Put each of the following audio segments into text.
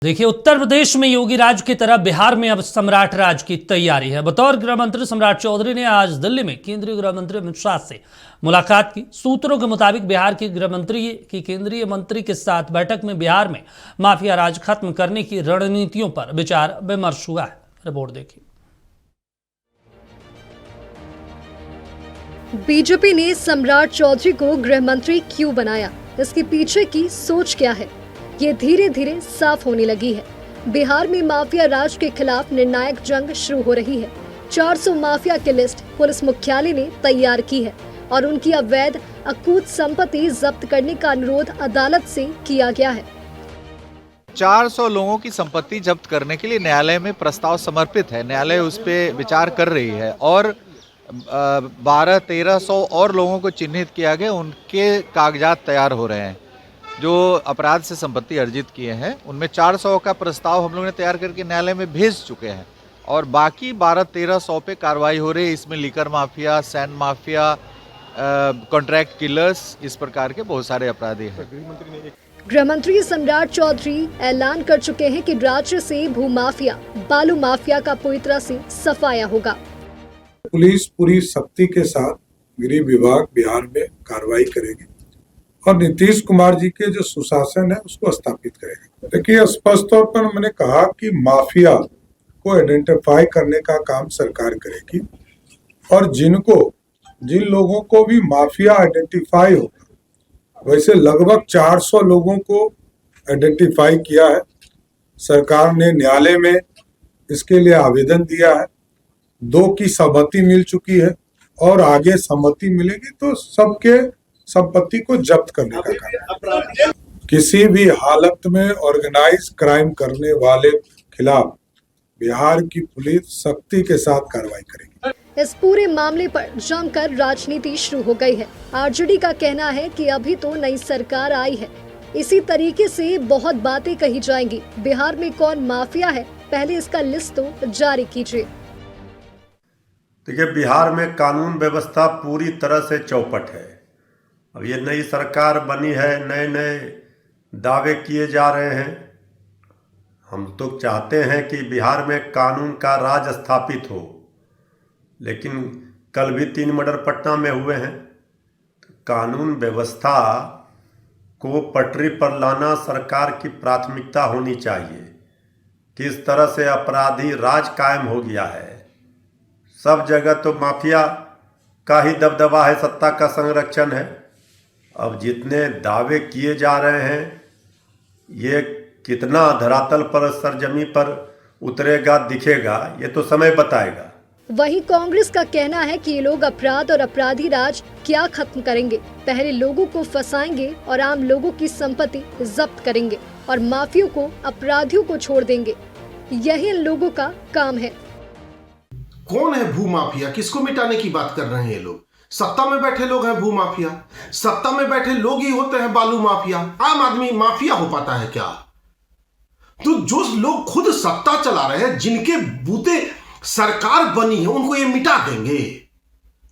देखिए, उत्तर प्रदेश में योगी राज की तरह बिहार में अब सम्राट राज की तैयारी है। बतौर गृह मंत्री सम्राट चौधरी ने आज दिल्ली में केंद्रीय गृह मंत्री अमित शाह से मुलाकात की। सूत्रों के मुताबिक बिहार के गृह मंत्री की केंद्रीय मंत्री के साथ बैठक में बिहार में माफिया राज खत्म करने की रणनीतियों पर विचार विमर्श हुआ है। रिपोर्ट देखिए। बीजेपी ने सम्राट चौधरी को गृह मंत्री क्यों बनाया, इसके पीछे की सोच क्या है, ये धीरे धीरे साफ होने लगी है। बिहार में माफिया राज के खिलाफ निर्णायक जंग शुरू हो रही है। 400 माफिया की लिस्ट पुलिस मुख्यालय ने तैयार की है और उनकी अवैध अकूत संपत्ति जब्त करने का अनुरोध अदालत से किया गया है। 400 लोगों की संपत्ति जब्त करने के लिए न्यायालय में प्रस्ताव समर्पित है। न्यायालय उस पर विचार कर रही है और 1200-1300 और लोगों को चिन्हित किया गया, उनके कागजात तैयार हो रहे हैं। जो अपराध से संपत्ति अर्जित किए हैं उनमें 400 का प्रस्ताव हम लोगों ने तैयार करके न्यायालय में भेज चुके हैं और बाकी 1200-1300 पे कार्रवाई हो रही है। इसमें liquor mafia, sand mafia, contract killers, इस प्रकार के बहुत सारे अपराधी हैं। गृह मंत्री सम्राट चौधरी ऐलान कर चुके हैं कि राज्य से भू माफिया, बालू माफिया का पूरी तरह से सफाया होगा। पुलिस पूरी सख्ती के साथ गृह विभाग बिहार में कार्रवाई करेगी और नीतीश कुमार जी के जो सुशासन है उसको स्थापित करेगा। देखिए, स्पष्ट तौर पर मैंने कहा कि माफिया को आइडेंटिफाई करने का काम सरकार करेगी और जिन लोगों को भी माफिया आइडेंटिफाई होगा, वैसे लगभग 400 लोगों को आइडेंटिफाई किया है। सरकार ने न्यायालय में इसके लिए आवेदन दिया है। 2 की सहमति मिल चुकी है और आगे सहमति मिलेगी तो सबके संपत्ति को जब्त करने का काम। किसी भी हालत में ऑर्गेनाइज क्राइम करने वाले खिलाफ बिहार की पुलिस सख्ती के साथ कार्रवाई करेगी। इस पूरे मामले पर जमकर राजनीति शुरू हो गई है। आरजेडी का कहना है कि अभी तो नई सरकार आई है, इसी तरीके से बहुत बातें कही जाएंगी। बिहार में कौन माफिया है, पहले इसका लिस्ट तो जारी कीजिए। देखिए, बिहार में कानून व्यवस्था पूरी तरह से चौपट है। अब ये नई सरकार बनी है, नए नए दावे किए जा रहे हैं। हम तो चाहते हैं कि बिहार में कानून का राज स्थापित हो, लेकिन कल भी 3 मर्डर पटना में हुए हैं। तो कानून व्यवस्था को पटरी पर लाना सरकार की प्राथमिकता होनी चाहिए। किस तरह से अपराधी राज कायम हो गया है, सब जगह तो माफिया का ही दबदबा है, सत्ता का संरक्षण है। अब जितने दावे किए जा रहे हैं, ये कितना धरातल पर, सरजमी पर उतरेगा, दिखेगा, ये तो समय बताएगा। वहीं कांग्रेस का कहना है कि ये लोग अपराध और अपराधी राज क्या खत्म करेंगे। पहले लोगों को फंसाएंगे और आम लोगों की संपत्ति जब्त करेंगे और माफियों को, अपराधियों को छोड़ देंगे। यही इन लोगों का काम है। कौन है भू माफिया? किसको मिटाने की बात कर रहे हैं ये लोग? सत्ता में बैठे लोग हैं भू माफिया, सत्ता में बैठे लोग ही होते हैं बालू माफिया। आम आदमी माफिया हो पाता है क्या? तो जो लोग खुद सत्ता चला रहे हैं, जिनके बूते सरकार बनी है, उनको ये मिटा देंगे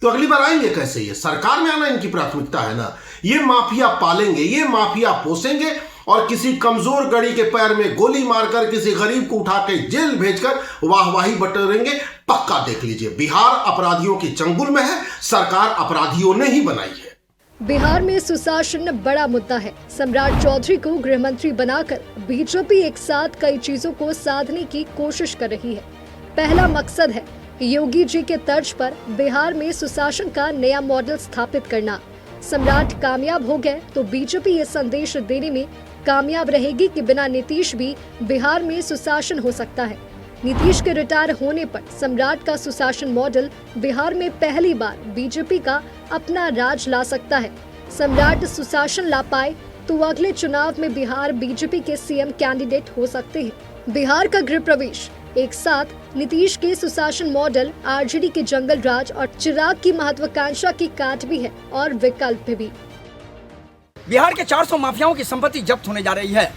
तो अगली बार आएंगे कैसे? ये सरकार में आना इनकी प्राथमिकता है ना। ये माफिया पालेंगे, ये माफिया पोसेंगे और किसी कमजोर गड़ी के पैर में गोली मारकर किसी गरीब को उठा के जेल भेजकर वाहवाही बटोरेंगे। पक्का देख लीजिए, बिहार अपराधियों की चंगुल में है, सरकार अपराधियों ने ही बनाई है। बिहार में सुशासन बड़ा मुद्दा है। सम्राट चौधरी को गृह मंत्री बनाकर बीजेपी एक साथ कई चीजों को साधने की कोशिश कर रही है। पहला मकसद है योगी जी के तर्ज पर बिहार में सुशासन का नया मॉडल स्थापित करना। सम्राट कामयाब हो गए तो बीजेपी ये संदेश देने में कामयाब रहेगी कि बिना नीतीश भी बिहार में सुशासन हो सकता है। नीतीश के रिटायर होने पर सम्राट का सुशासन मॉडल बिहार में पहली बार बीजेपी का अपना राज ला सकता है। सम्राट सुशासन ला पाए तो अगले चुनाव में बिहार बीजेपी के सीएम कैंडिडेट हो सकते हैं। बिहार का गृह प्रवेश एक साथ नीतीश के सुशासन मॉडल, आरजेडी के जंगल राज और चिराग की महत्वाकांक्षा की काट भी है और विकल्प भी। बिहार के 400 माफियाओं की संपत्ति जब्त होने जा रही है।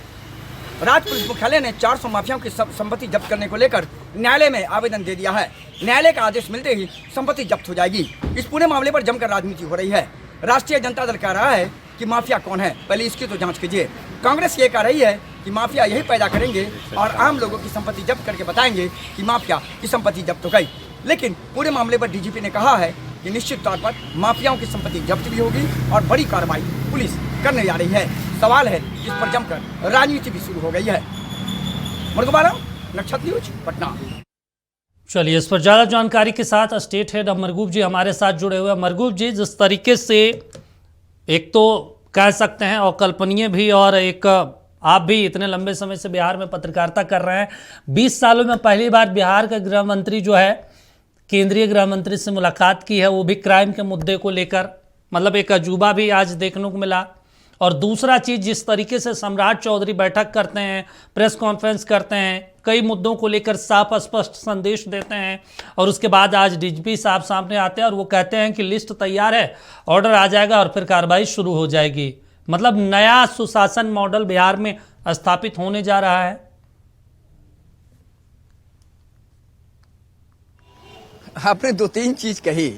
राज्य पुलिस मुख्यालय ने 400 माफियाओं की संपत्ति जब्त करने को लेकर न्यायालय में आवेदन दे दिया है। न्यायालय का आदेश मिलते ही संपत्ति जब्त हो जाएगी। इस पूरे मामले पर जमकर राजनीति हो रही है। राष्ट्रीय जनता दल कह रहा है कि माफिया कौन है, पहले इसकी तो जांच कीजिए। कांग्रेस ये कह रही है कि माफिया यही पैदा करेंगे और आम लोगों की संपत्ति जब्त करके बताएंगे कि माफिया की संपत्ति जब्त हो गई। लेकिन पूरे मामले पर डीजीपी ने कहा है कि निश्चित तौर पर माफियाओं की संपत्ति जब्त भी होगी और बड़ी कार्रवाई पुलिस करने जा रही है। सवाल है जिस पर जमकर राजनीति भी शुरू हो गई है। मुर्गबाला, नक्षत्र न्यूज, पटना। चलिए, इस पर ज़्यादा जानकारी के साथ स्टेट हेड मरगूब जी हमारे साथ जुड़े हुए हैं। मरगूब जी, जिस तरीके से एक तो कह सकते हैं अकल्पनीय भी, और एक आप भी इतने लंबे समय से बिहार में पत्रकारिता कर रहे हैं, 20 सालों में पहली बार बिहार का गृह मंत्री जो है केंद्रीय गृह मंत्री से मुलाकात की है, वो भी क्राइम के मुद्दे को लेकर, मतलब एक अजूबा भी आज देखने को मिला। और दूसरा चीज़, जिस तरीके से सम्राट चौधरी बैठक करते हैं, प्रेस कॉन्फ्रेंस करते हैं, कई मुद्दों को लेकर साफ स्पष्ट संदेश देते हैं, और उसके बाद आज डीजीपी साहब सामने आते हैं और वो कहते हैं कि लिस्ट तैयार है, ऑर्डर आ जाएगा और फिर कार्रवाई शुरू हो जाएगी। मतलब नया सुशासन मॉडल बिहार में स्थापित होने जा रहा है। आपने 2-3 चीज कही,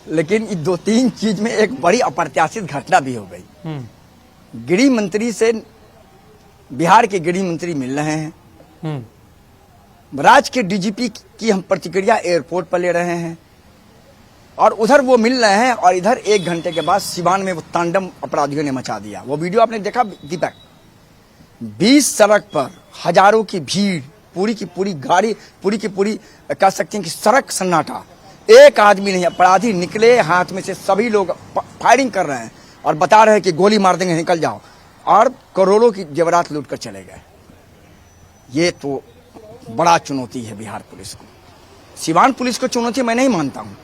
लेकिन इस 2-3 चीज में एक बड़ी अप्रत्याशित घटना भी हो गई। गृह मंत्री से बिहार के गृह मंत्री मिल रहे हैं, राज्य के डीजीपी की हम प्रतिक्रिया एयरपोर्ट पर ले रहे हैं, और उधर वो मिल रहे हैं और इधर 1 घंटे के बाद सिवान में वो तांडव अपराधियों ने मचा दिया। वो वीडियो आपने देखा दीपक? 20 सड़क पर हजारों की भीड़, पूरी की पूरी गाड़ी, पूरी की पूरी कह सकते हैं कि सड़क सन्नाटा, एक आदमी नहीं। अपराधी निकले, हाथ में से सभी लोग फायरिंग कर रहे हैं और बता रहे हैं कि गोली मार देंगे, निकल जाओ, और करोड़ों की जेवरात लूट कर चले गए। ये तो बड़ा चुनौती है बिहार पुलिस को। सिवान पुलिस को चुनौती मैं नहीं मानता हूँ,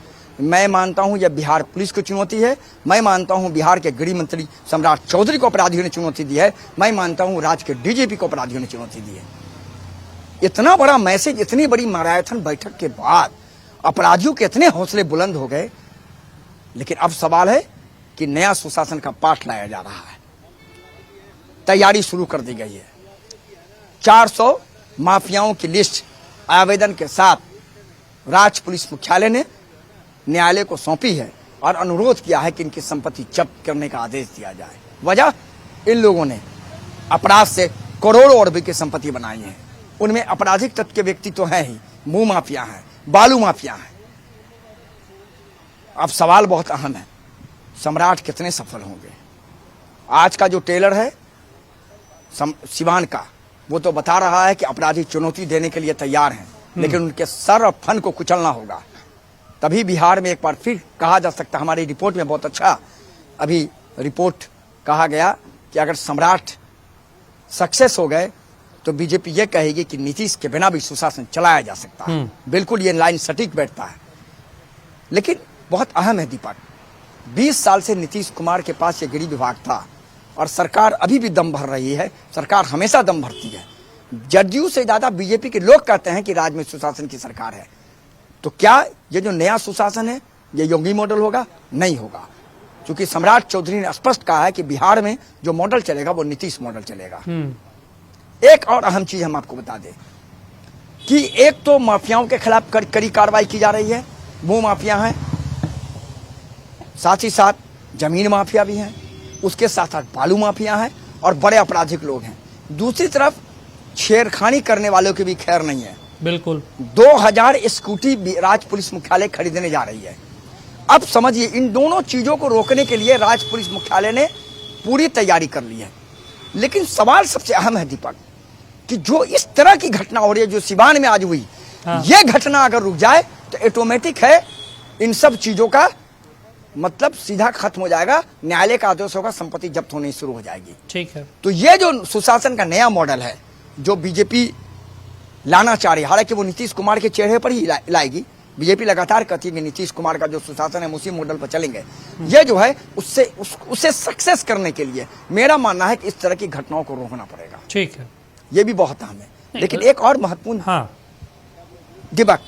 मैं मानता हूँ यह बिहार पुलिस को चुनौती है। मैं मानता हूँ बिहार के गृह मंत्री सम्राट चौधरी को अपराधियों ने चुनौती दी है। मैं मानता हूँ राज्य के डीजीपी को अपराधियों ने चुनौती दी है। इतना बड़ा मैसेज, इतनी बड़ी मैराथन बैठक के बाद अपराधियों के इतने हौसले बुलंद हो गए। लेकिन अब सवाल है कि नया सुशासन का पाठ लाया जा रहा है, तैयारी शुरू कर दी गई है। 400 माफियाओं की लिस्ट आवेदन के साथ राज्य पुलिस मुख्यालय ने न्यायालय को सौंपी है और अनुरोध किया है कि इनकी संपत्ति जब्त करने का आदेश दिया जाए। वजह, इन लोगों ने अपराध से करोड़ों रुपए की संपत्ति बनाई है। उनमें आपराधिक तत्व के व्यक्ति तो हैं ही, मुंह माफिया हैं, बालू माफिया हैं। अब सवाल बहुत अहम है, सम्राट कितने सफल होंगे? आज का जो टेलर है सिवान का, वो तो बता रहा है कि अपराधी चुनौती देने के लिए तैयार हैं, लेकिन उनके सर और फन को कुचलना होगा। तभी बिहार में एक बार फिर कहा जा सकता, हमारी रिपोर्ट में बहुत अच्छा अभी रिपोर्ट कहा गया कि अगर सम्राट सक्सेस हो गए तो बीजेपी ये कहेगी कि नीतीश के बिना भी सुशासन चलाया जा सकता है। बिल्कुल ये लाइन सटीक बैठता है। लेकिन बहुत अहम है दीपक, 20 साल से नीतीश कुमार के पास ये गृह विभाग था और सरकार अभी भी दम भर रही है। सरकार हमेशा दम भरती है। जदयू से ज्यादा बीजेपी के लोग कहते हैं कि राज्य में सुशासन की सरकार है। तो क्या ये जो नया सुशासन है ये योगी मॉडल होगा? नहीं होगा, क्योंकि सम्राट चौधरी ने स्पष्ट कहा है कि बिहार में जो मॉडल चलेगा वो नीतीश मॉडल चलेगा। एक और अहम चीज हम आपको बता दें कि एक तो माफियाओं के खिलाफ कड़ी कार्रवाई की जा रही है, वो माफिया हैं, साथ ही साथ जमीन माफिया भी हैं, उसके साथ साथ बालू माफिया हैं और बड़े आपराधिक लोग हैं। दूसरी तरफ छेड़खानी करने वालों की भी खैर नहीं है। बिल्कुल 2000 स्कूटी राज्य पुलिस मुख्यालय खरीदने जा रही है। अब समझिए, इन दोनों चीजों को रोकने के लिए राज्य पुलिस मुख्यालय ने पूरी तैयारी कर ली है। लेकिन सवाल सबसे अहम है दीपक कि जो इस तरह की घटना हो रही है जो सिवान में आज हुई, ये घटना अगर रुक जाए तो ऑटोमेटिक है इन सब चीजों का मतलब सीधा खत्म हो जाएगा, न्यायालय का आदेश होगा, संपत्ति जब्त होनी शुरू हो जाएगी। ठीक है। तो ये जो सुशासन का नया मॉडल है जो बीजेपी लाना चाह रही है, हालांकि वो नीतीश कुमार के चेहरे पर ही लाएगी। बीजेपी लगातार कहती है कि नीतीश कुमार का जो सुशासन है उसी मॉडल पर चलेंगे। ये जो है उससे सक्सेस करने के लिए मेरा मानना है कि इस तरह की घटनाओं को रोकना पड़ेगा। ठीक है, ये भी बहुत अहम है। लेकिन एक और महत्वपूर्ण हाँ दीपक,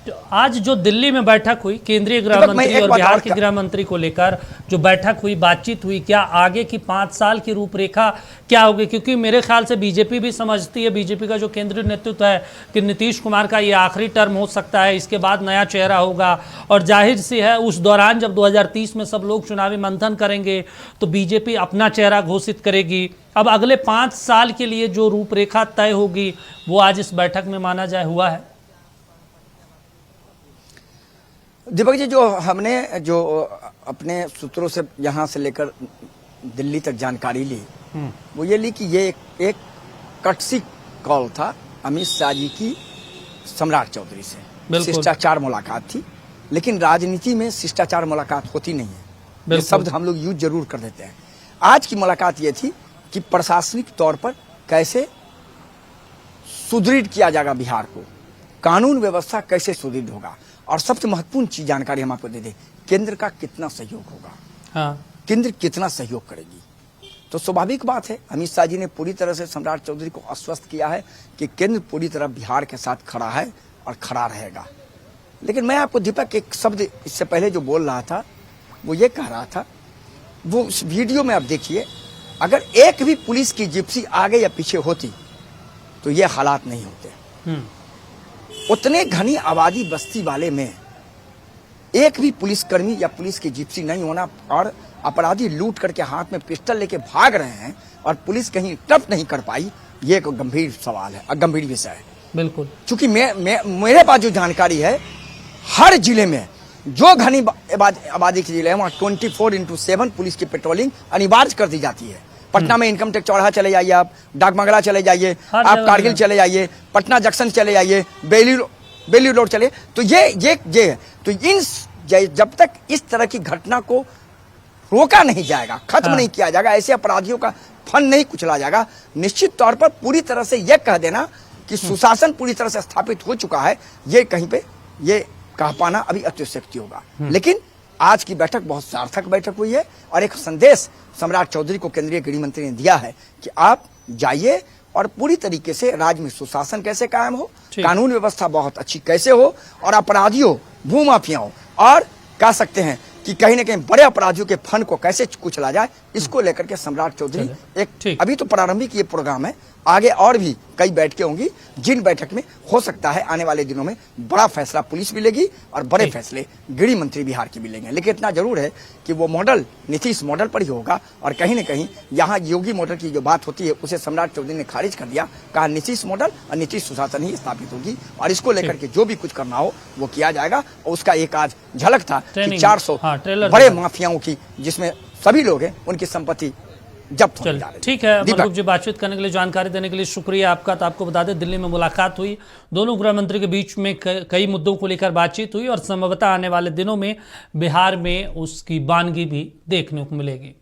तो आज जो दिल्ली में बैठक हुई केंद्रीय गृह दीपक, मैं मंत्री एक और बात बिहार और के गृह मंत्री को लेकर जो बैठक हुई, बातचीत हुई, क्या आगे की 5 साल की रूपरेखा क्या होगी? क्योंकि मेरे ख्याल से बीजेपी भी समझती है, बीजेपी का जो केंद्रीय नेतृत्व है कि नीतीश कुमार का ये आखिरी टर्म हो सकता है, इसके बाद नया चेहरा होगा और जाहिर सी है उस दौरान जब 2030 में सब लोग चुनावी मंथन करेंगे तो बीजेपी अपना चेहरा घोषित करेगी। अब अगले 5 साल के लिए जो रूपरेखा तय होगी वो आज इस बैठक में माना जाए हुआ है। दीपक जी, जो हमने जो अपने सूत्रों से यहाँ से लेकर दिल्ली तक जानकारी ली, वो ये ली कि ये एक कटसी कॉल था अमित शाह जी की सम्राट चौधरी से। शिष्टाचार मुलाकात थी, लेकिन राजनीति में शिष्टाचार मुलाकात होती नहीं है। ये शब्द हम लोग यूज जरूर कर देते हैं। आज की मुलाकात ये थी कि प्रशासनिक तौर पर कैसे सुदृढ़ किया जाएगा बिहार को, कानून व्यवस्था कैसे सुदृढ़ होगा, और सबसे महत्वपूर्ण चीज जानकारी हम आपको दे दें, केंद्र का कितना सहयोग होगा। हाँ। केंद्र कितना सहयोग करेगी। तो स्वाभाविक बात है, अमित शाह जी ने पूरी तरह से सम्राट चौधरी को आश्वस्त किया है कि केंद्र पूरी तरह बिहार के साथ खड़ा है और खड़ा रहेगा। लेकिन मैं आपको दीपक एक शब्द इससे पहले जो बोल रहा था वो ये कह रहा था, वो उस वीडियो में आप देखिए, अगर एक भी पुलिस की जिप्सी आगे या पीछे होती तो ये हालात नहीं होते। उतने घनी आबादी बस्ती वाले में एक भी पुलिसकर्मी या पुलिस की जिप्सी नहीं होना और अपराधी लूट करके हाथ में पिस्टल लेके भाग रहे हैं और पुलिस कहीं टप नहीं कर पाई, ये एक गंभीर सवाल है, गंभीर विषय है। बिल्कुल, क्योंकि मेरे पास जो जानकारी है, हर जिले में जो घनी आबादी के जिले हैं वहां 24/7 पुलिस की पेट्रोलिंग अनिवार्य कर दी जाती है। पटना में इनकम टैक्स चौराहा चले जाइए, आप डाकमंगला चले जाइए, आप कारगिल चले जाइए, पटना जंक्शन चले जाइए, बेली रोड चले, तो ये तो इन जब तक इस तरह की घटना को रोका नहीं जाएगा, खत्म नहीं किया जाएगा, ऐसे अपराधियों का फंड नहीं कुचला जाएगा, निश्चित तौर पर पूरी तरह से यह कह देना कि सुशासन पूरी तरह से स्थापित हो चुका है, ये कहीं पे ये कह पाना अभी अतिशयोक्ति होगा। लेकिन आज की बैठक बहुत सार्थक बैठक हुई है और एक संदेश सम्राट चौधरी को केंद्रीय गृह मंत्री ने दिया है कि आप जाइए और पूरी तरीके से राज्य में सुशासन कैसे कायम हो, कानून व्यवस्था बहुत अच्छी कैसे हो और अपराधियों, भूमाफियाओं और कह सकते हैं कि कहीं ना कहीं बड़े अपराधियों के फंड को कैसे कुचला जाए, इसको लेकर के सम्राट चौधरी एक अभी तो प्रारंभिक ये प्रोग्राम है, आगे और भी कई बैठकें होंगी, जिन बैठक में हो सकता है आने वाले दिनों में बड़ा फैसला पुलिस भी लेगी और बड़े फैसले गृह मंत्री बिहार की भी लेंगे। लेकिन इतना जरूर है कि वो मॉडल नीतीश मॉडल पर ही होगा और कहीं ना कहीं यहाँ योगी मॉडल की जो बात होती है उसे सम्राट चौधरी ने खारिज कर दिया, कहा नीतीश मॉडल और नीतीश सुशासन ही स्थापित होगी और इसको लेकर के जो भी कुछ करना हो वो किया जाएगा। और उसका एक आज झलक था कि 400 बड़े माफियाओं की, जिसमें सभी लोग हैं, उनकी संपत्ति जब्त होने जा रही है। ठीक है मनरूप जी, बातचीत करने के लिए, जानकारी देने के लिए शुक्रिया आपका। तो आपको बता दें, दिल्ली में मुलाकात हुई, दोनों गृह मंत्री के बीच में कई मुद्दों को लेकर बातचीत हुई और संभवतः आने वाले दिनों में बिहार में उसकी बानगी भी देखने को मिलेगी।